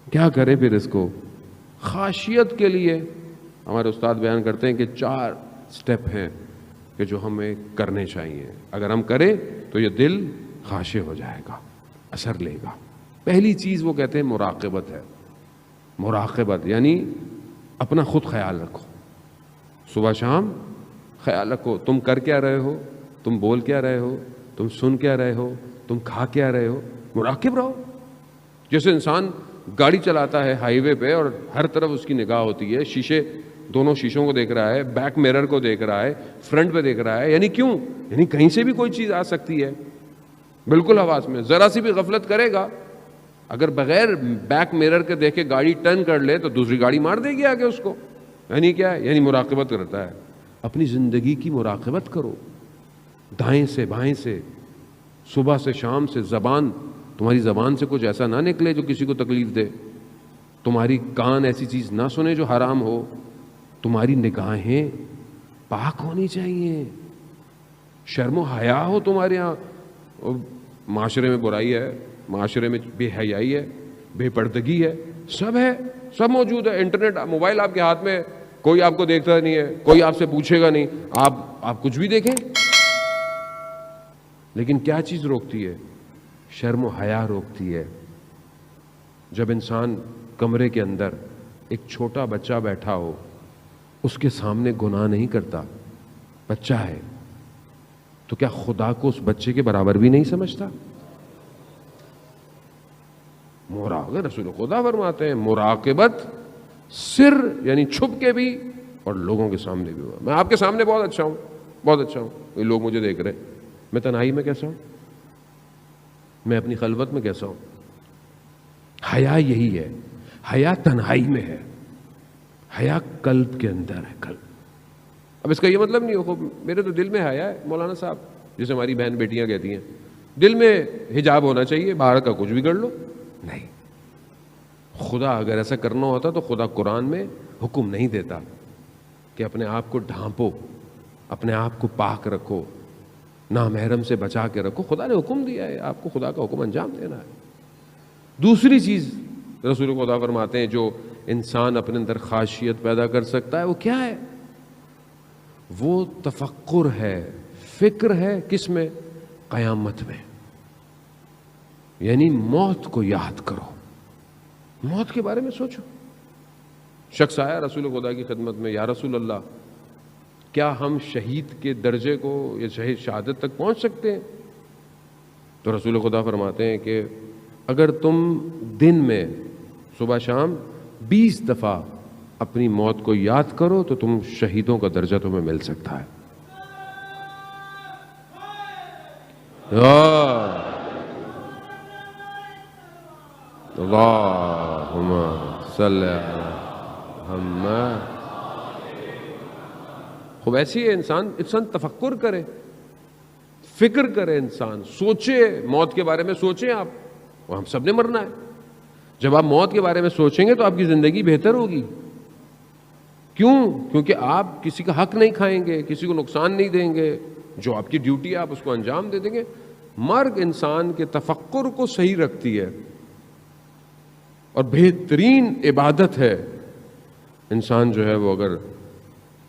کیا کریں پھر اس کو؟ خاشیت کے لیے ہمارے استاد بیان کرتے ہیں کہ 4 سٹیپ ہیں کہ جو ہمیں کرنے چاہیے. اگر ہم کریں تو یہ دل خاشع ہو جائے گا, اثر لے گا. پہلی چیز وہ کہتے ہیں مراقبت ہے. مراقبت یعنی اپنا خود خیال رکھو, صبح شام خیال رکھو تم کر کیا رہے ہو, تم بول کیا رہے ہو, تم سن کیا رہے ہو, تم کھا کیا رہے ہو. مراقب رہو. جیسے انسان گاڑی چلاتا ہے ہائی وے پہ اور ہر طرف اس کی نگاہ ہوتی ہے, شیشے دونوں شیشوں کو دیکھ رہا ہے, بیک میرر کو دیکھ رہا ہے, فرنٹ پہ دیکھ رہا ہے. یعنی کیوں؟ یعنی کہیں سے بھی کوئی چیز آ سکتی ہے. بالکل حواس میں ذرا سی بھی غفلت کرے گا, اگر بغیر بیک میرر کے دیکھے گاڑی ٹرن کر لے تو دوسری گاڑی مار دے گی آگے اس کو. یعنی کیا؟ یعنی مراقبت کرتا ہے. اپنی زندگی کی مراقبت کرو, دائیں سے بائیں سے, صبح سے شام سے. زبان, تمہاری زبان سے کچھ ایسا نہ نکلے جو کسی کو تکلیف دے. تمہاری کان ایسی چیز نہ سنے جو حرام ہو. تمہاری نگاہیں پاک ہونی چاہیے, شرم و حیا ہو تمہارے یہاں. معاشرے میں برائی ہے, معاشرے میں بے حیائی ہے, بے پردگی ہے, سب ہے, سب موجود ہے. انٹرنیٹ, موبائل آپ کے ہاتھ میں, کوئی آپ کو دیکھتا نہیں ہے, کوئی آپ سے پوچھے گا نہیں, آپ کچھ بھی دیکھیں. لیکن کیا چیز روکتی ہے؟ شرم و حیا روکتی ہے. جب انسان کمرے کے اندر ایک چھوٹا بچہ بیٹھا ہو, اس کے سامنے گناہ نہیں کرتا, بچہ ہے, تو کیا خدا کو اس بچے کے برابر بھی نہیں سمجھتا؟ مراقبت, رسول خدا فرماتے ہیں مراقبت سر یعنی چھپ کے بھی اور لوگوں کے سامنے بھی ہوا. میں آپ کے سامنے بہت اچھا ہوں, بہت اچھا ہوں, یہ لوگ مجھے دیکھ رہے ہیں. میں تنہائی میں کیسا ہوں, میں اپنی خلوت میں کیسا ہوں. حیا یہی ہے. حیا تنہائی میں ہے, حیا قلب کے اندر ہے, قلب. اب اس کا یہ مطلب نہیں ہو میرے تو دل میں حیا ہے مولانا صاحب, جیسے ہماری بہن بیٹیاں کہتی ہیں دل میں حجاب ہونا چاہیے, باہر کا کچھ بھی کر لو. نہیں, خدا اگر ایسا کرنا ہوتا تو خدا قرآن میں حکم نہیں دیتا کہ اپنے آپ کو ڈھانپو, اپنے آپ کو پاک رکھو, نامحرم سے بچا کے رکھو. خدا نے حکم دیا ہے, آپ کو خدا کا حکم انجام دینا ہے. دوسری چیز رسول خدا فرماتے ہیں جو انسان اپنے اندر خاشیت پیدا کر سکتا ہے, وہ کیا ہے؟ وہ تفکر ہے, فکر ہے. کس میں؟ قیامت میں. یعنی موت کو یاد کرو, موت کے بارے میں سوچو. شخص آیا رسول خدا کی خدمت میں, یا رسول اللہ کیا ہم شہید کے درجے کو یا شہید شہادت تک پہنچ سکتے ہیں؟ تو رسول خدا فرماتے ہیں کہ اگر تم دن میں صبح شام 20 دفعہ اپنی موت کو یاد کرو تو تم شہیدوں کا درجہ تمہیں مل سکتا ہے. اللہم صلی علی محمد. خوب ایسی ہے انسان تفکر کرے, فکر کرے, انسان سوچے, موت کے بارے میں سوچیں. آپ, ہم سب نے مرنا ہے. جب آپ موت کے بارے میں سوچیں گے تو آپ کی زندگی بہتر ہوگی. کیوں؟ کیونکہ آپ کسی کا حق نہیں کھائیں گے, کسی کو نقصان نہیں دیں گے, جو آپ کی ڈیوٹی ہے آپ اس کو انجام دے دیں گے. مرگ انسان کے تفکر کو صحیح رکھتی ہے اور بہترین عبادت ہے. انسان جو ہے وہ اگر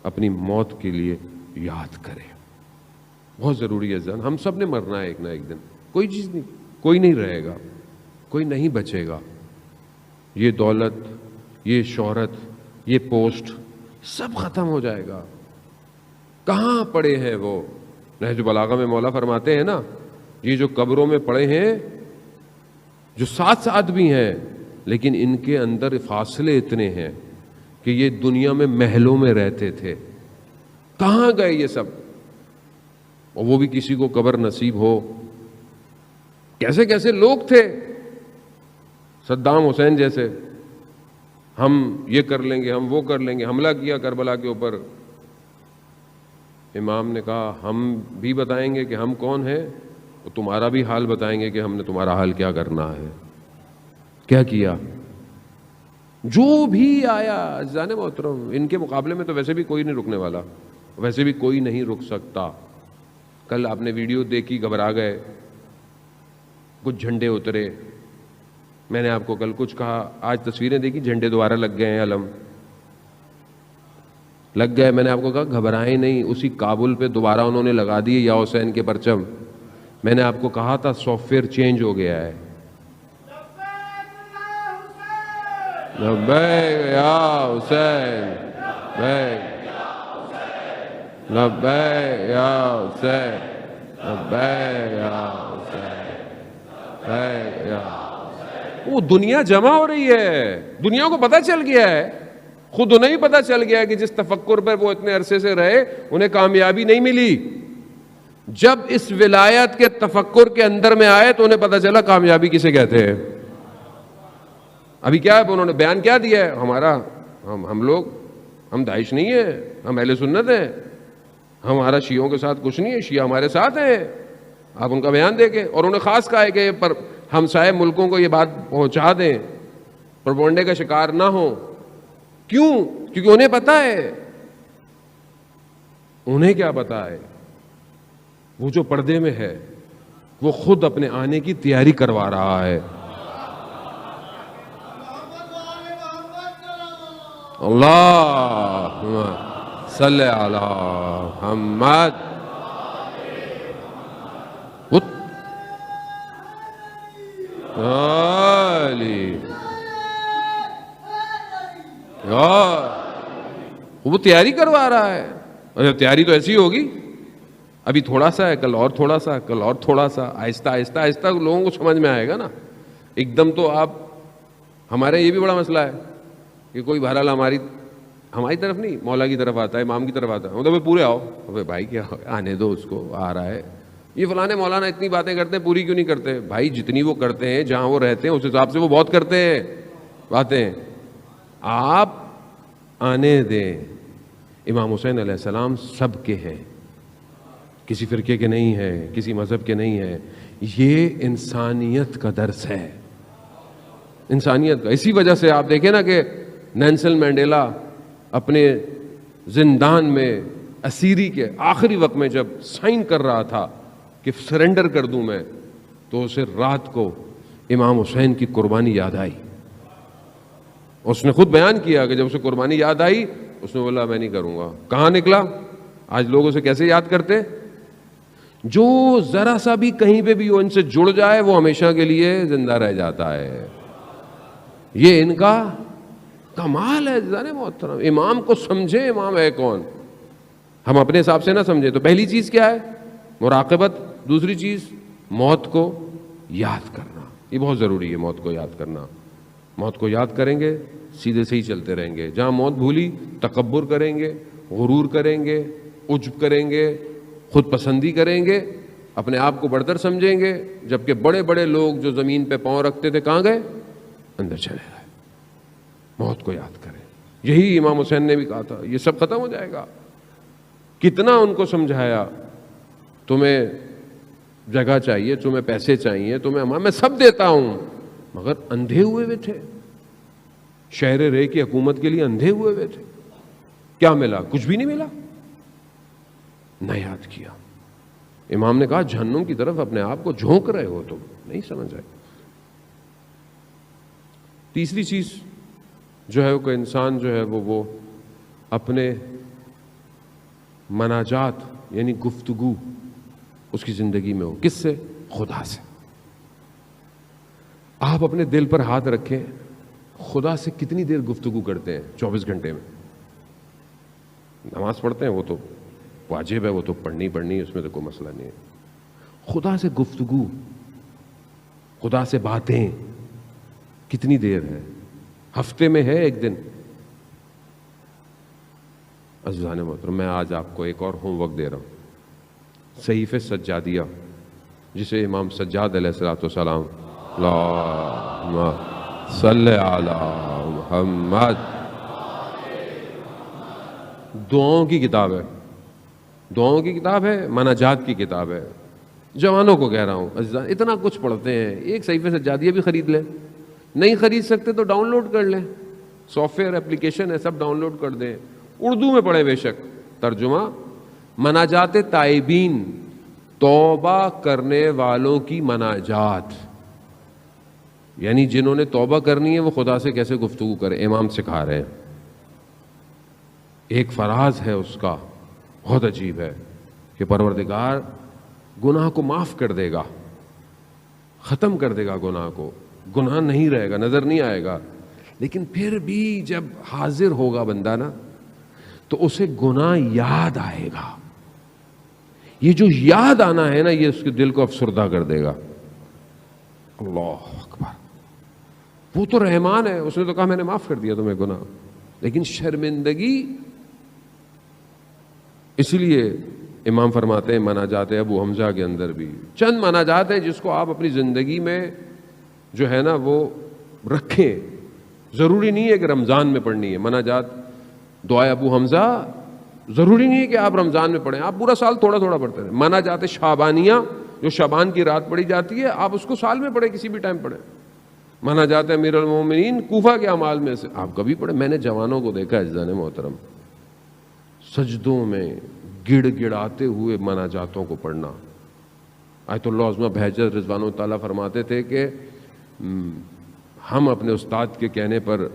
اپنی موت کے لیے یاد کرے, بہت ضروری ہے. جان ہم سب نے مرنا ہے ایک نہ ایک دن, کوئی چیز نہیں, کوئی نہیں رہے گا, کوئی نہیں بچے گا. یہ دولت, یہ شہرت, یہ پوسٹ سب ختم ہو جائے گا. کہاں پڑے ہیں وہ؟ نہج البلاغہ میں مولا فرماتے ہیں نا, یہ جو قبروں میں پڑے ہیں, جو ساتھ بھی ہیں لیکن ان کے اندر فاصلے اتنے ہیں کہ یہ دنیا میں محلوں میں رہتے تھے, کہاں گئے یہ سب؟ اور وہ بھی کسی کو قبر نصیب ہو. کیسے کیسے لوگ تھے, صدام حسین جیسے, ہم یہ کر لیں گے, ہم وہ کر لیں گے. حملہ کیا کربلا کے اوپر, امام نے کہا ہم بھی بتائیں گے کہ ہم کون ہیں, اور تمہارا بھی حال بتائیں گے کہ ہم نے تمہارا حال کیا کرنا ہے. کیا کیا؟ جو بھی آیا. جان محترم, ان کے مقابلے میں تو ویسے بھی کوئی نہیں رکنے والا, ویسے بھی کوئی نہیں رک سکتا. کل آپ نے ویڈیو دیکھی, گھبرا گئے, کچھ جھنڈے اترے, میں نے آپ کو کل کچھ کہا, آج تصویریں دیکھی, جھنڈے دوبارہ لگ گئے ہیں, علم لگ گئے. میں نے آپ کو کہا گھبرائیں نہیں, اسی کابل پہ دوبارہ انہوں نے لگا دیے یا حسین کے پرچم. میں نے آپ کو کہا تھا سافٹ ویئر چینج ہو گیا ہے. لبیک یا حسین, لبیک یا حسین, لبیک یا حسین, لبیک یا. وہ دنیا جمع ہو رہی ہے, دنیا کو پتہ چل گیا ہے, خود انہیں ہی پتہ چل گیا ہے کہ جس تفکر پر وہ اتنے عرصے سے رہے انہیں کامیابی نہیں ملی. جب اس ولایت کے تفکر کے اندر میں آئے تو انہیں پتہ چلا کامیابی کسے کہتے ہیں. ابھی کیا ہے, انہوں نے بیان کیا دیا ہے, ہمارا ہم لوگ, ہم داعش نہیں ہیں, ہم اہل سنت ہیں, ہمارا شیعوں کے ساتھ کچھ نہیں ہے, شیعہ ہمارے ساتھ ہیں. آپ ان کا بیان دے کے, اور انہوں نے خاص کہا ہے کہ پر ہمسائے ملکوں کو یہ بات پہنچا دیں, پروپیگنڈے کا شکار نہ ہو. کیوں؟ کیونکہ انہیں پتا ہے. انہیں کیا پتا ہے؟ وہ جو پردے میں ہے وہ خود اپنے آنے کی تیاری کروا رہا ہے. اللہم صلی علی محمد. وہ تیاری کروا رہا ہے. اور تیاری تو ایسی ہوگی, ابھی تھوڑا سا ہے, کل اور تھوڑا سا, کل اور تھوڑا سا, آہستہ آہستہ آہستہ لوگوں کو سمجھ میں آئے گا نا. ایک دم تو آپ, ہمارے یہ بھی بڑا مسئلہ ہے کہ کوئی بہرحال ہماری طرف نہیں, مولا کی طرف آتا ہے, امام کی طرف آتا ہے, مطلب پورے آؤ. بھائی کیا آنے دو اس کو, آ رہا ہے. یہ فلانے مولانا اتنی باتیں کرتے ہیں, پوری کیوں نہیں کرتے؟ بھائی جتنی وہ کرتے ہیں جہاں وہ رہتے ہیں اس حساب سے وہ بہت کرتے ہیں باتیں. آپ آنے دیں. امام حسین علیہ السلام سب کے ہیں, کسی فرقے کے نہیں ہیں, کسی مذہب کے نہیں ہیں. یہ انسانیت کا درس ہے, انسانیت کا. اسی وجہ سے آپ دیکھیں نا کہ نیلسن مینڈیلا اپنے زندان میں اسیری کے آخری وقت میں جب سائن کر رہا تھا کہ سرنڈر کر دوں میں, تو اسے رات کو امام حسین کی قربانی یاد آئی. اس نے خود بیان کیا کہ جب اسے قربانی یاد آئی اس نے بولا میں نہیں کروں گا. کہاں نکلا؟ آج لوگ اسے کیسے یاد کرتے؟ جو ذرا سا بھی کہیں پہ بھی وہ ان سے جڑ جائے وہ ہمیشہ کے لیے زندہ رہ جاتا ہے. یہ ان کا کمال ہے. جانے محترم, امام کو سمجھے امام ہے کون, ہم اپنے حساب سے نہ سمجھے. تو پہلی چیز کیا ہے؟ مراقبت. دوسری چیز موت کو یاد کرنا. یہ بہت ضروری ہے, موت کو یاد کرنا. موت کو یاد کریں گے سیدھے سے ہی چلتے رہیں گے. جہاں موت بھولی تکبر کریں گے, غرور کریں گے, عجب کریں گے, خود پسندی کریں گے, اپنے آپ کو بڑھتر سمجھیں گے. جبکہ بڑے بڑے لوگ جو زمین پہ پاؤں رکھتے تھے کہاں گئے؟ اندر چلے گئے. موت کو یاد کریں. یہی امام حسین نے بھی کہا تھا, یہ سب ختم ہو جائے گا. کتنا ان کو سمجھایا, تمہیں جگہ چاہیے, تمہیں پیسے چاہیے, تمہیں میں سب دیتا ہوں, مگر اندھے ہوئے ہوئے تھے. شہر رے کی حکومت کے لیے اندھے ہوئے ہوئے تھے. کیا ملا؟ کچھ بھی نہیں ملا. نہ یاد کیا. امام نے کہا جہنم کی طرف اپنے آپ کو جھونک رہے ہو, تم نہیں سمجھ آئے. تیسری چیز جو ہے کہ انسان جو ہے وہ اپنے مناجات یعنی گفتگو اس کی زندگی میں ہو. کس سے؟ خدا سے. آپ اپنے دل پر ہاتھ رکھیں, خدا سے کتنی دیر گفتگو کرتے ہیں 24 گھنٹے میں؟ نماز پڑھتے ہیں, وہ تو واجب ہے, وہ تو پڑھنی ہے, اس میں تو کوئی مسئلہ نہیں ہے. خدا سے گفتگو, خدا سے باتیں کتنی دیر ہے؟ ہفتے میں ہے ایک دن؟ عزیزان محترم, میں آج آپ کو ایک اور ہوم ورک دے رہا ہوں. صحیفہ سجادیہ جسے امام سجاد علیہ السلام اللہم صلی علی محمد, دعاؤں کی کتاب ہے. دعاؤں کی کتاب ہے, مناجات کی کتاب ہے. جوانوں کو کہہ رہا ہوں عزیزان, اتنا کچھ پڑھتے ہیں, ایک صحیفہ سجادیہ بھی خرید لیں. نہیں خرید سکتے تو ڈاؤن لوڈ کر لیں, سافٹ ویئر اپلیکیشن ہے, سب ڈاؤن لوڈ کر دیں. اردو میں پڑھیں بے شک. ترجمہ مناجات تائبین, توبہ کرنے والوں کی مناجات. یعنی جنہوں نے توبہ کرنی ہے وہ خدا سے کیسے گفتگو کرے، امام سکھا رہے ہیں. ایک فراز ہے اس کا بہت عجیب ہے کہ پروردگار گناہ کو معاف کر دے گا، ختم کر دے گا گناہ کو، گناہ نہیں رہے گا، نظر نہیں آئے گا. لیکن پھر بھی جب حاضر ہوگا بندہ نا تو اسے گناہ یاد آئے گا. یہ جو یاد آنا ہے نا یہ اس کے دل کو افسردہ کر دے گا. اللہ اکبر. وہ تو رحمان ہے، اس نے تو کہا میں نے معاف کر دیا تمہیں گناہ. لیکن شرمندگی، اس لیے امام فرماتے ہیں مناجات ابو حمزہ کے اندر بھی چند مناجات ہیں جس کو آپ اپنی زندگی میں جو ہے نا وہ رکھیں. ضروری نہیں ہے کہ رمضان میں پڑھنی ہے مناجات. دعائے ابو حمزہ ضروری نہیں ہے کہ آپ رمضان میں پڑھیں، آپ پورا سال تھوڑا تھوڑا پڑھتے رہیں. مناجات شعبانیہ جو شعبان کی رات پڑھی جاتی ہے آپ اس کو سال میں پڑھیں، کسی بھی ٹائم پڑھیں. مناجات امیر المومنین کوفہ کے اعمال میں سے آپ کبھی پڑھیں. میں نے جوانوں کو دیکھا عزیزان محترم سجدوں میں گڑ گڑاتے ہوئے مناجاتوں کو پڑھنا. آیت اللہ عظمہ بہجت رضوان اللہ تعالیٰ فرماتے تھے کہ ہم اپنے استاد کے کہنے پر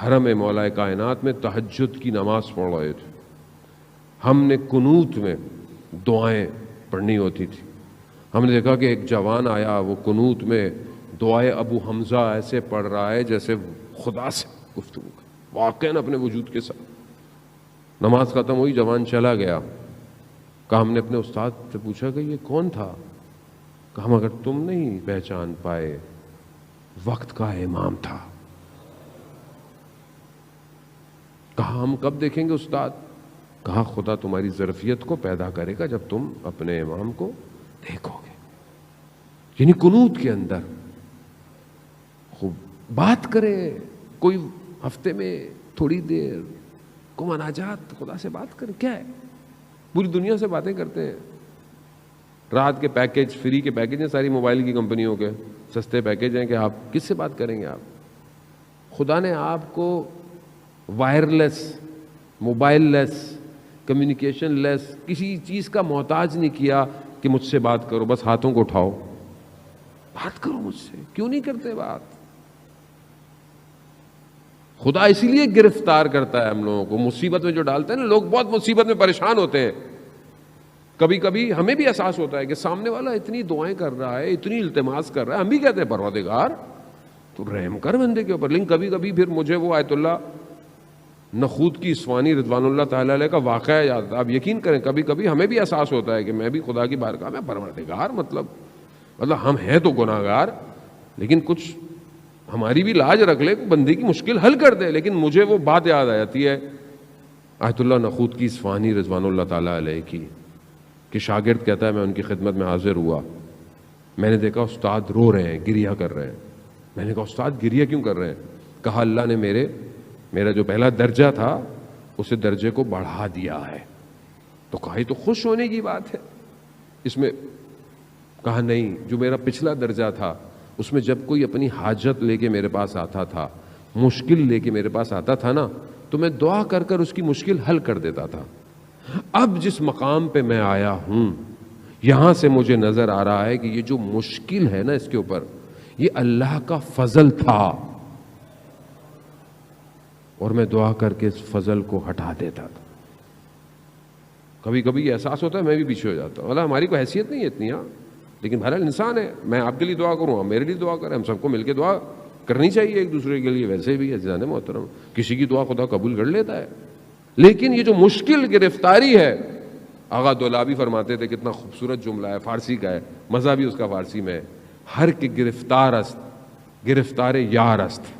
حرم مولا کائنات میں تہجد کی نماز پڑھ رہے تھے. ہم نے قنوت میں دعائیں پڑھنی ہوتی تھی. ہم نے دیکھا کہ ایک جوان آیا، وہ قنوت میں دعائے ابو حمزہ ایسے پڑھ رہا ہے جیسے خدا سے گفتگو کر، واقعاً اپنے وجود کے ساتھ. نماز ختم ہوئی، جوان چلا گیا. کہا ہم نے اپنے استاد سے پوچھا کہ یہ کون تھا؟ کہا مگر تم نہیں پہچان پائے، وقت کا امام تھا. کہا ہم کب دیکھیں گے استاد؟ کہا خدا تمہاری ظرفیت کو پیدا کرے گا جب تم اپنے امام کو دیکھو گے. یعنی قنوت کے اندر خوب بات کرے، کوئی ہفتے میں تھوڑی دیر کو مناجات خدا سے بات کرے. کیا ہے، پوری دنیا سے باتیں کرتے ہیں. رات کے پیکج، فری کے پیکج ہیں ساری موبائل کی کمپنیوں کے، سستے پیکج ہیں کہ آپ کس سے بات کریں گے. آپ خدا نے آپ کو وائرلیس، موبائل لیس، کمیونیکیشن لیس، کسی چیز کا محتاج نہیں کیا کہ مجھ سے بات کرو، بس ہاتھوں کو اٹھاؤ بات کرو مجھ سے. کیوں نہیں کرتے بات؟ خدا اسی لیے گرفتار کرتا ہے ہم لوگوں کو، مصیبت میں جو ڈالتا ہے نا. لوگ بہت مصیبت میں پریشان ہوتے ہیں. کبھی کبھی ہمیں بھی احساس ہوتا ہے کہ سامنے والا اتنی دعائیں کر رہا ہے، اتنی التماس کر رہا ہے، ہم بھی کہتے ہیں پروردگار تو رحم کر بندے کے اوپر. لیکن کبھی کبھی پھر مجھے وہ آیت اللہ نخود کی اسوانی رضوان اللہ تعالیٰ علیہ کا واقعہ یاد آتا ہے. آپ یقین کریں کبھی کبھی ہمیں بھی احساس ہوتا ہے کہ میں بھی خدا کی بارگاہ میں پروردگار، مطلب ہم ہیں تو گناہ گار، لیکن کچھ ہماری بھی لاج رکھ لے، بندے کی مشکل حل کر دے. لیکن مجھے وہ بات یاد آ جاتی ہے آیت اللہ نخود کی اسفہانی رضوان اللہ تعالیٰ علیہ کی، کہ شاگرد کہتا ہے میں ان کی خدمت میں حاضر ہوا، میں نے دیکھا استاد رو رہے ہیں، گریہ کر رہے ہیں. میں نے کہا استاد گریہ کیوں کر رہے ہیں؟ کہا اللہ نے میرا جو پہلا درجہ تھا اسے درجے کو بڑھا دیا ہے. تو کہا یہ تو خوش ہونے کی بات ہے اس میں. کہا نہیں، جو میرا پچھلا درجہ تھا اس میں جب کوئی اپنی حاجت لے کے میرے پاس آتا تھا، مشکل لے کے میرے پاس آتا تھا نا، تو میں دعا کر کر اس کی مشکل حل کر دیتا تھا. اب جس مقام پہ میں آیا ہوں یہاں سے مجھے نظر آ رہا ہے کہ یہ جو مشکل ہے نا اس کے اوپر، یہ اللہ کا فضل تھا، اور میں دعا کر کے اس فضل کو ہٹا دیتا تھا. کبھی کبھی احساس ہوتا ہے میں بھی پیچھے ہو جاتا ہوں. اللہ ہماری کوئی حیثیت نہیں ہے اتنی، ہاں، لیکن بہرحال انسان ہے. میں آپ کے لیے دعا کروں، آپ میرے لیے دعا کریں، ہم سب کو مل کے دعا کرنی چاہیے ایک دوسرے کے لیے. ویسے بھی عزیزان محترم کسی کی دعا خدا قبول کر لیتا ہے. لیکن یہ جو مشکل گرفتاری ہے، آغا دولابی فرماتے تھے، کتنا خوبصورت جملہ ہے، فارسی کا ہے، مزہ بھی اس کا فارسی میں ہے، ہر کے گرفتار است گرفتار یار است.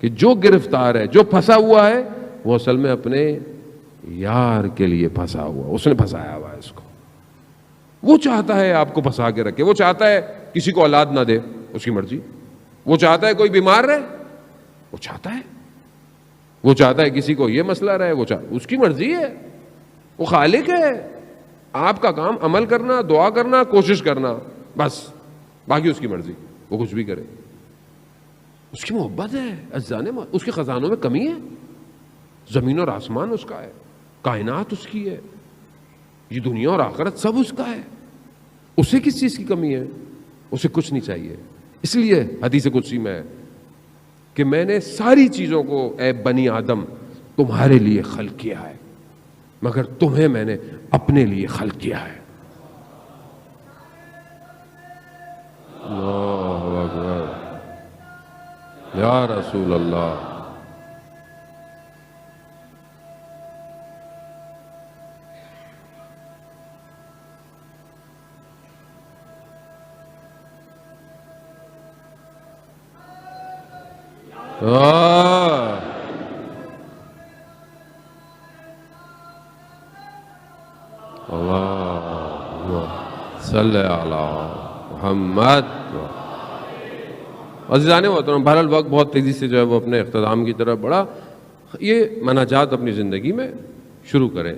کہ جو گرفتار ہے، جو پھنسا ہوا ہے، وہ اصل میں اپنے یار کے لیے پھنسا ہوا، اس نے پھنسایا ہوا ہے اس کو. وہ چاہتا ہے آپ کو پھنسا کے رکھے، وہ چاہتا ہے کسی کو اولاد نہ دے، اس کی مرضی. وہ چاہتا ہے کوئی بیمار رہے، وہ چاہتا ہے. وہ چاہتا ہے کسی کو یہ مسئلہ رہے، اس کی مرضی ہے. وہ خالق ہے. آپ کا کام عمل کرنا، دعا کرنا، کوشش کرنا، بس. باقی اس کی مرضی، وہ کچھ بھی کرے. اس کی محبت ہے عزیزان، اس کے خزانوں میں کمی ہے؟ زمین اور آسمان اس کا ہے، کائنات اس کی ہے، یہ دنیا اور آخرت سب اس کا ہے. اسے کس چیز کی کمی ہے؟ اسے کچھ نہیں چاہیے. اس لیے حدیث قدسی میں ہے کہ میں نے ساری چیزوں کو اے بنی آدم تمہارے لیے خلق کیا ہے، مگر تمہیں میں نے اپنے لیے خلق کیا ہے۔ اللہ اکبر، یا رسول اللہ۔ صلی علی محمد۔ عزیزان محترم، بہرحال وقت بہت تیزی سے جو ہے وہ اپنے اختتام کی طرف بڑھا۔ یہ مناجات اپنی زندگی میں شروع کریں،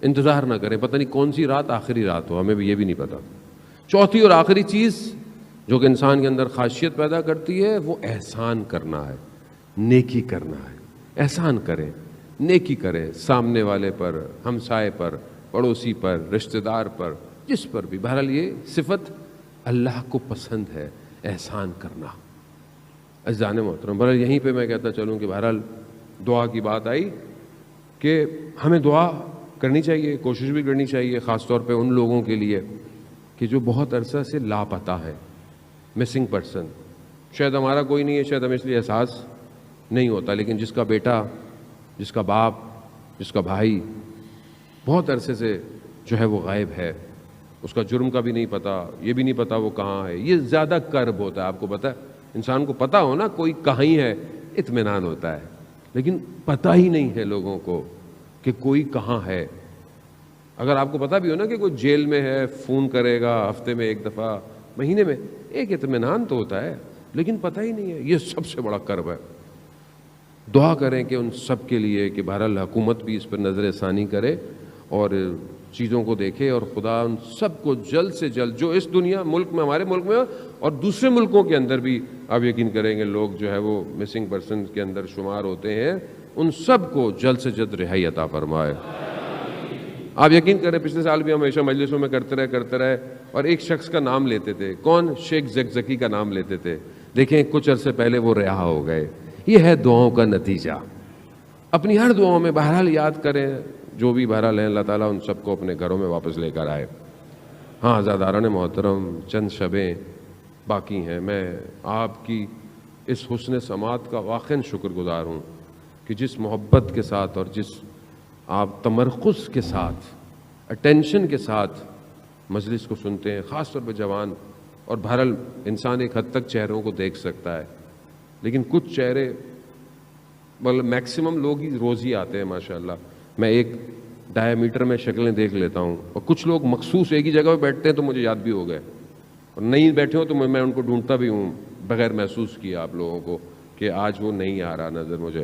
انتظار نہ کریں، پتہ نہیں کون سی رات آخری رات ہو، ہمیں بھی یہ بھی نہیں پتہ۔ چوتھی اور آخری چیز جو کہ انسان کے اندر خاصیت پیدا کرتی ہے وہ احسان کرنا ہے، نیکی کرنا ہے۔ احسان کریں، نیکی کریں، سامنے والے پر، ہمسائے پر، پڑوسی پر، رشتہ دار پر، جس پر بھی۔ بہرحال یہ صفت اللہ کو پسند ہے، احسان کرنا۔ عزیزان محترم، بہرحال یہیں پہ میں کہتا چلوں کہ بہرحال دعا کی بات آئی کہ ہمیں دعا کرنی چاہیے، کوشش بھی کرنی چاہیے، خاص طور پہ ان لوگوں کے لیے کہ جو بہت عرصہ سے لاپتہ ہے، مسنگ پرسن۔ شاید ہمارا کوئی نہیں ہے، شاید ہمیں اس لیے احساس نہیں ہوتا، لیکن جس کا بیٹا، جس کا باپ، جس کا بھائی بہت عرصے سے جو ہے وہ غائب ہے، اس کا جرم کا بھی نہیں پتہ، یہ بھی نہیں پتہ وہ کہاں ہے، یہ زیادہ کرب ہوتا ہے۔ آپ کو پتہ ہے، انسان کو پتہ ہو نا کوئی کہاں ہی ہے، اطمینان ہوتا ہے، لیکن پتہ ہی نہیں ہے لوگوں کو کہ کوئی کہاں ہے۔ اگر آپ کو پتہ بھی ہو نا کہ کوئی جیل میں ہے، فون کرے گا ہفتے میں ایک دفعہ، مہینے میں ایک، اطمینان تو ہوتا ہے، لیکن پتہ ہی نہیں ہے۔ یہ سب سے بڑا کرب ہے۔ دعا کریں کہ ان سب کے لیے کہ بہرحال حکومت بھی اس پر نظر ثانی کرے اور چیزوں کو دیکھے، اور خدا ان سب کو جلد سے جلد، جو اس دنیا ملک میں، ہمارے ملک میں اور دوسرے ملکوں کے اندر بھی آپ یقین کریں گے لوگ جو ہے وہ مسنگ پرسن کے اندر شمار ہوتے ہیں، ان سب کو جلد سے جلد رہائی عطا فرمائے۔ آپ یقین کریں پچھلے سال بھی ہم ہمیشہ مجلسوں میں کرتے رہے اور ایک شخص کا نام لیتے تھے، کون؟ شیخ زکزکی کا نام لیتے تھے۔ دیکھیں کچھ عرصے پہلے وہ رہا ہو گئے۔ یہ ہے دعاؤں کا نتیجہ۔ اپنی ہر دعاؤں میں بہرحال یاد کریں، جو بھی بہرحال ہیں، اللہ تعالیٰ ان سب کو اپنے گھروں میں واپس لے کر آئے۔ ہاں عزاداران محترم، چند شبیں باقی ہیں۔ میں آپ کی اس حسن سماعت کا واقعاً شکر گزار ہوں کہ جس محبت کے ساتھ اور جس آپ تمرکز کے ساتھ، اٹینشن کے ساتھ مجلس کو سنتے ہیں، خاص طور پہ جوان۔ اور بہرحال انسان ایک حد تک چہروں کو دیکھ سکتا ہے، لیکن کچھ چہرے، بلکہ میکسیمم لوگ ہی روز ہی آتے ہیں ماشاءاللہ۔ میں ایک ڈایا میٹر میں شکلیں دیکھ لیتا ہوں، اور کچھ لوگ مخصوص ایک ہی جگہ پہ بیٹھتے ہیں تو مجھے یاد بھی ہو گئے، اور نہیں بیٹھے ہوں تو میں ان کو ڈھونڈتا بھی ہوں بغیر محسوس کیا آپ لوگوں کو کہ آج وہ نہیں آ رہا نظر مجھے۔